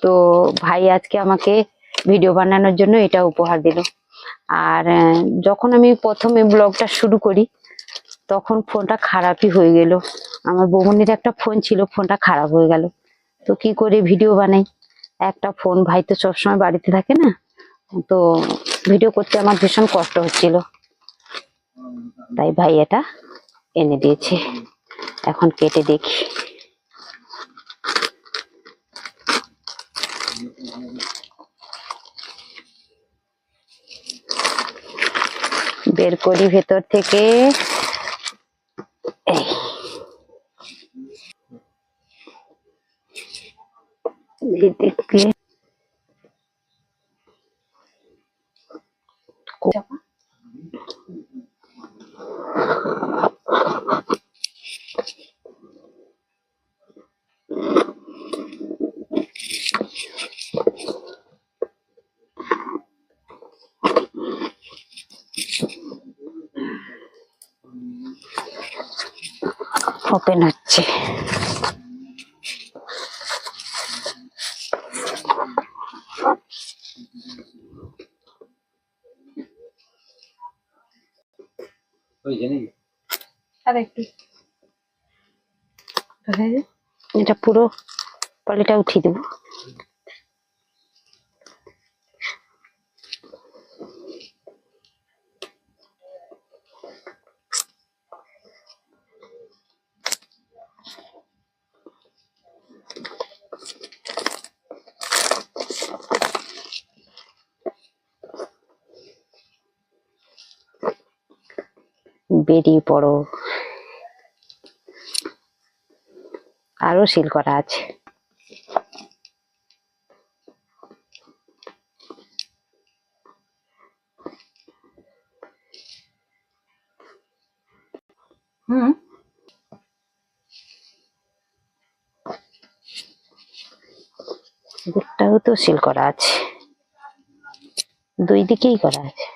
তো ভাই আজকে আমাকে ভিডিও বানানোর জন্য এটা উপহার দিল। আর যখন আমি প্রথমে ব্লগটা শুরু করি তখন ফোনটা খারাপই হয়ে গেল। আমার বৌমনির একটা ফোন ছিল, ফোনটা খারাপ হয়ে গেল। তো কি করে ভিডিও বানাই, একটা ফোন, ভাই তো সবসময় বাড়িতে থাকে না, তো ভিডিও করতে আমার ভীষণ কষ্ট হচ্ছিল। তাই ভাই এটা এনে দিয়েছে। এখন কেটে দেখি। বের করি ভেতর থেকে। এই দেখি ওপেন হচ্ছে। এটা পুরো পলিটা উঠিয়ে দেবো। বেরিয়ে পড়ো। আরো সিল করা আছে। দিকটাও তো সিল করা আছে, দুই দিকেই করা আছে।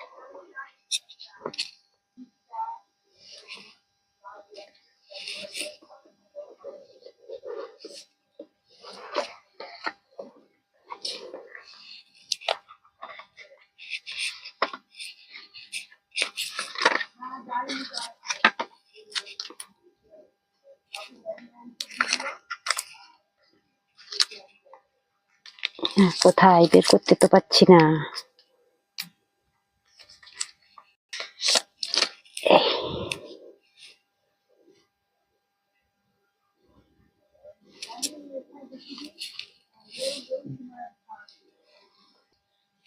কোথায় বের করতে তো পারছি না।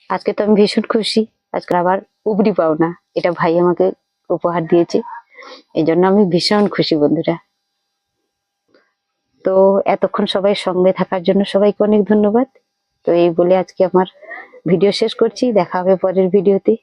আজকে তো আমি ভীষণ খুশি। আজকে আবার উপরি পাওনা, এটা ভাই আমাকে উপহার দিয়েছে, এই জন্য আমি ভীষণ খুশি বন্ধুরা। তো এতক্ষণ সবাই সঙ্গে থাকার জন্য সবাইকে অনেক ধন্যবাদ। তো এই বলে আজকে আমার ভিডিও শেষ করছি। দেখা হবে পরের ভিডিওতে।